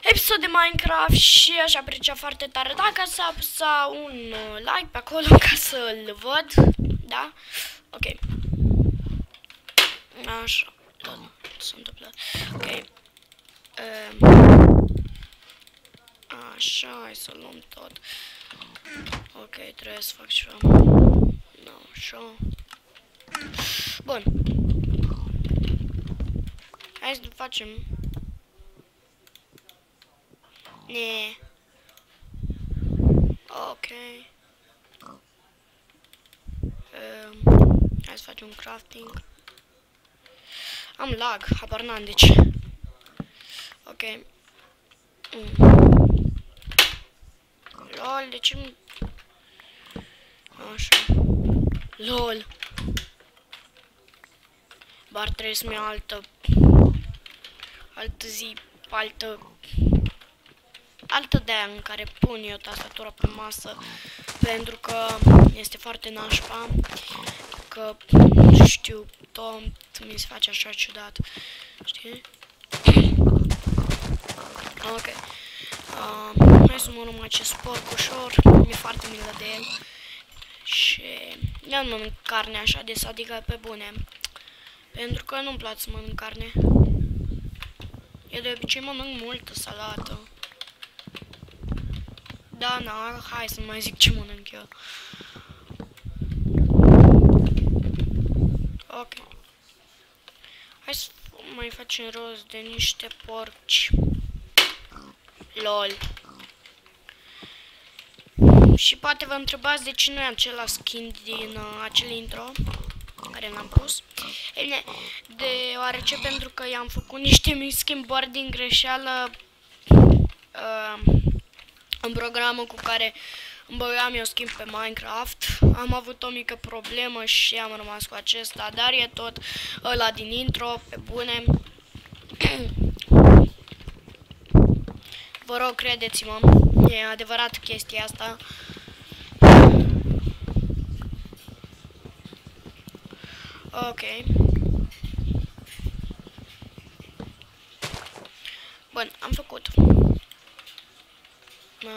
episod de Minecraft și aș aprecia foarte tare dacă să apăsa un like pe acolo ca să-l văd, da? Ok. Așa, se întâmplă. Ok. Așa, hai să luăm tot. Ok, trebuie să fac ceva. No, așa. Bun. Hai să facem. Ne. Ok. Hai să facem un crafting. Am lag, habar n-am de ce. Ok. LOL, de ce nu... Așa. LOL. Bar trebuie să-mi iau altă zi, altă de-aia în care pun eu tastatura pe masă, pentru că este foarte nașpa, că nu știu, tot mi se face așa ciudat, știi? Ok. Hai să mănânc acest porc ușor, mi-e foarte milă de el și eu nu mănânc carne așa des, adică pe bune, pentru că nu-mi place să mănânc carne. Eu de obicei mănânc multă salată. Da, na, hai să nu mai zic ce mănânc eu. Ok. Hai să mai facem rost de niște porci. LOL. Și poate vă întrebați de ce nu e acela skin din acel intro care l-am pus. E bine, deoarece pentru că i-am făcut niște schimbări din greșeală în programul cu care îmi băgam eu schimb pe Minecraft. Am avut o mică problemă și am rămas cu acesta, dar e tot ăla din intro, pe bune. Vă rog, credeți-mă, e adevărat chestia asta. Ok. Bun, am făcut.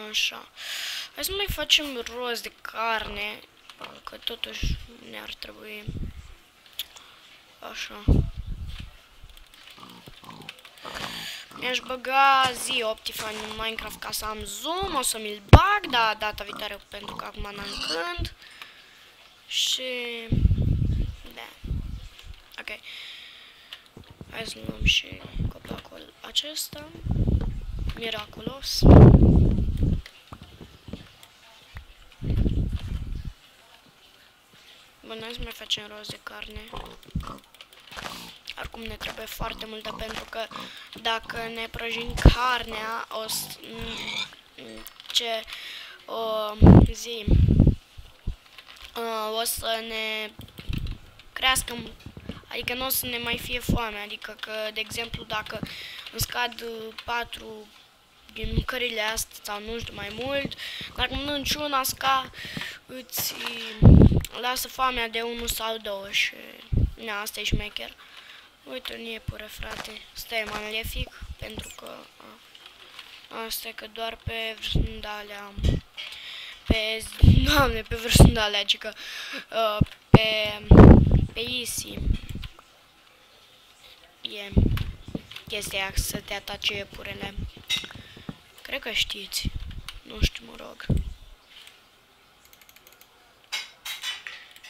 Așa. Hai să mai facem rost de carne, că totuși ne-ar trebui. Așa. Mi-aș băga zi Optifine în Minecraft ca să am zoom, o să mi-l bag, dar data viitoare pentru că acum n-am când. Și... da. Ok. Hai să luăm și copacul acesta. Miraculos. Bun, hai să mai facem rost de carne. Oricum ne trebuie foarte multă, pentru că dacă ne prăjim carnea, o să... o să ne crească, adică nu o să ne mai fie foame, adică că, de exemplu, dacă îmi scad 4 din mâncările astea sau nu știu mai mult, dacă mănânci una îți lasă foamea de 1 sau 2 și na, asta e șmecher. Uite un iepure, frate, stai malefic, pentru că asta e că doar pe vârsundalea, pe vârsundalea, adică pe easy e chestia aia să te atace iepurele. Cred că știți, nu știu, mă rog.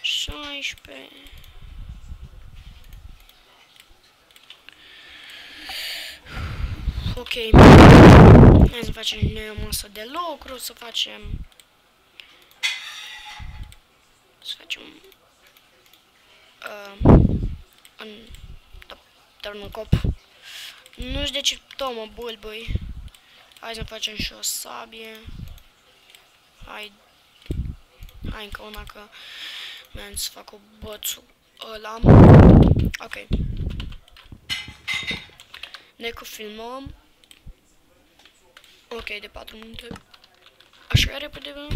16. Ok. Hai să facem noi o masă de lucru, să facem în tărnucop. Nu știu de ce tot mă bulbui. Hai să facem și o sabie. Hai încă una, că mi-am să fac o bățul ăla. Ok. Ne că filmăm. Ok, de 4 minute. Așa repede, bă.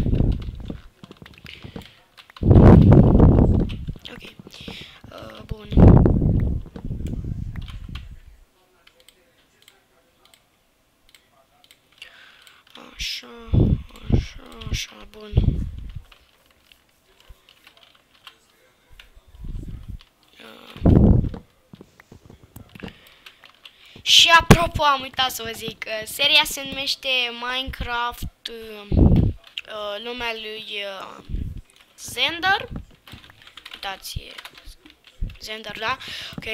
Ok. Bun. Așa, așa, așa, bun. Și apropo, am uitat să vă zic, seria se numește Minecraft, lumea lui Zender. Uitați, Zender, da? Ok.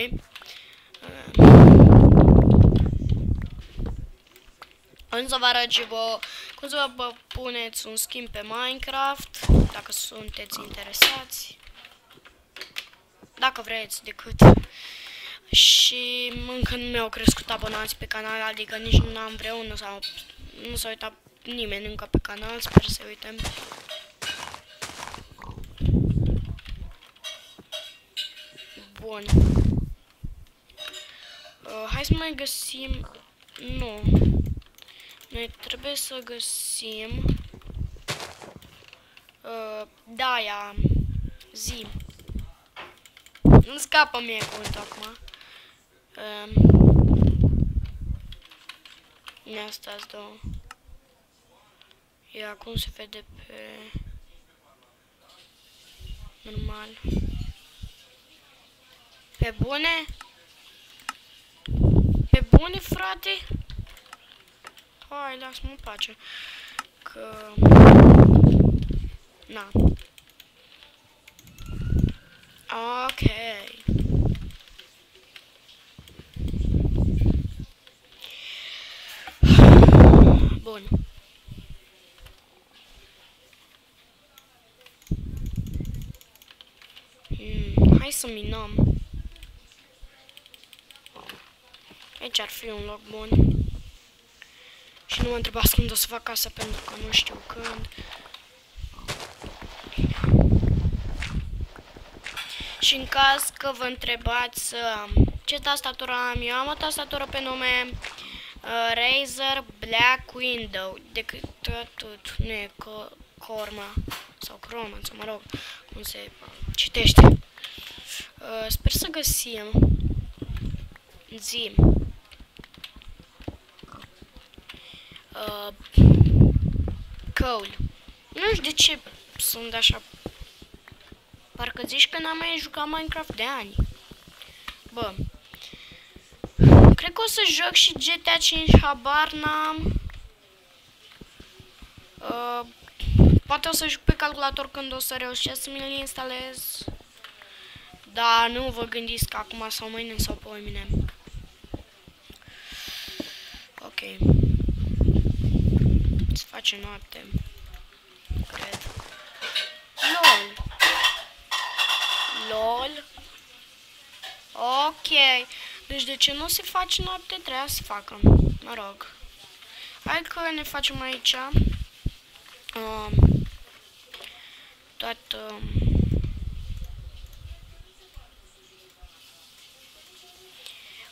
Însă vă arăt și vă cum să vă puneți un skin pe Minecraft, dacă sunteți interesați. Dacă vreți, decât. Și încă nu mi-au crescut abonați pe canal, adică nici nu am vreunul sau nu s-a uitat nimeni încă pe canal, sper să uităm. Bun. Hai să mai găsim... Nu. Noi trebuie să găsim... da, aia... Zi. Nu scapă mie cuvântul acum. Astea-s două. Ia, cum se vede pe... normal. Pe bune? Pe bune, frate? Hai, lasă-mă în pace. Că... na. Ok. Bun. Hai să minăm. Aici ar fi un loc bun. Și nu mă întrebați când o să fac asta, pentru că nu știu când. Și în caz că vă întrebați ce tastatură am, eu am o tastatură pe nume Razer Black Window. Decât atât, nu e Corma sau Chroma, sau mă rog, cum se citește. Sper să găsim zi. Cole. Nu știu de ce sunt așa. Parcă zici că n-am mai jucat Minecraft de ani. Bă. Cred că o să joc și GTA 5, habar n-am. Poate o să joc pe calculator când o să reușesc să mi-l instalez. Dar nu vă gândiți că acum sau mâine sau pe mine. Ok. Se face noapte. Cred. LOL. LOL. Ok. Deci de ce nu se face noapte, trebuia să facă. Mă rog. Hai că ne facem aici. Toată...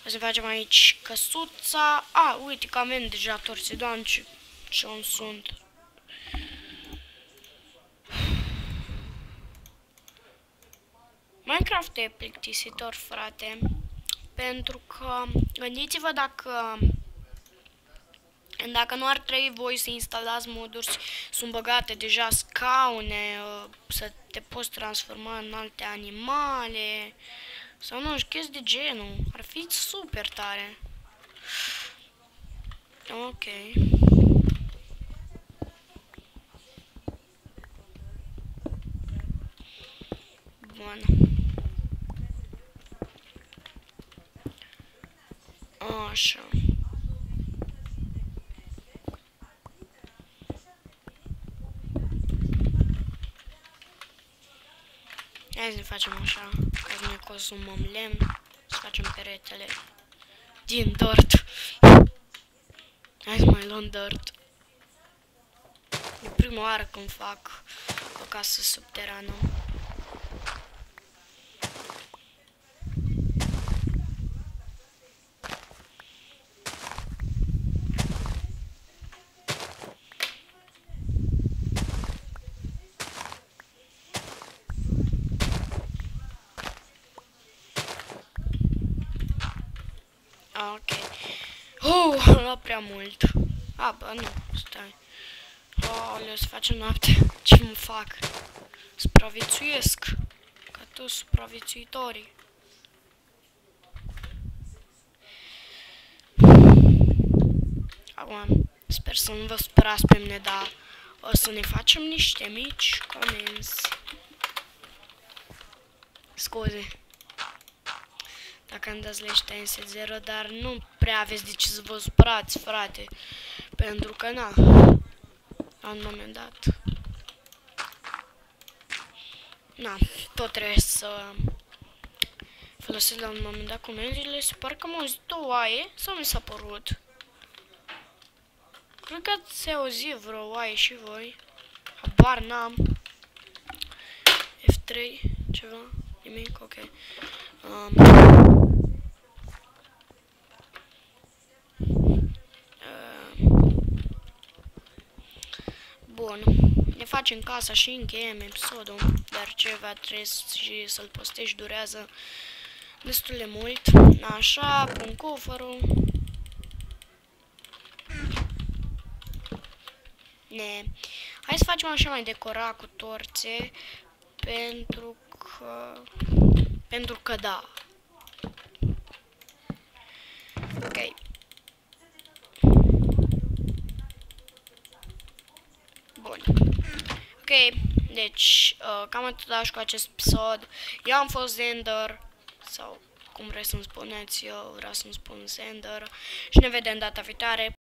O să facem aici căsuța. Uite că avem deja torțe. Doamne, ce om sunt. Minecraft e plictisitor, frate. Pentru că, gândiți-vă dacă nu ar trebui voi să instalați moduri, sunt băgate deja scaune, să te poți transforma în alte animale, sau nu știu, chestii de genul. Ar fi super tare. Ok. Bun. Așa. Hai să ne facem așa, ca să ne consumăm lemn, să facem peretele din dirt. Hai să mai luăm dirt. E prima oară când fac o casă subterană. Ok. Am luat prea mult. A, bă, nu, stai. Aoleu, se face noapte. Ce mă fac? Supraviețuiesc. Ca toți supraviețuitorii. Acum, sper să nu vă supărați pe mine, dar o să ne facem niște mici comenzi. Scuze dacă am dat slash 0, dar nu prea aveți de ce să vă supărați, frate. Pentru că, na, la un moment dat, na, tot trebuie să folosesc la un moment dat comenzile. Se pare că m-au auzit o oaie sau mi s-a părut? Cred că ați auzit vreo oaie și voi. Habar n-am. F3, ceva, nimic, ok. Bun, ne facem casa și încheiem episodul, dar ce va trebui și să-l postez durează destul de mult. Așa, pun cufărul. Hai să facem așa mai decorat cu torțe, pentru că da. Ok. Bun. Ok, deci cam atât cu acest episod. Eu am fost Zender, sau cum vreți să-mi spuneți, eu vreau să-mi spun Zender, și ne vedem data viitoare.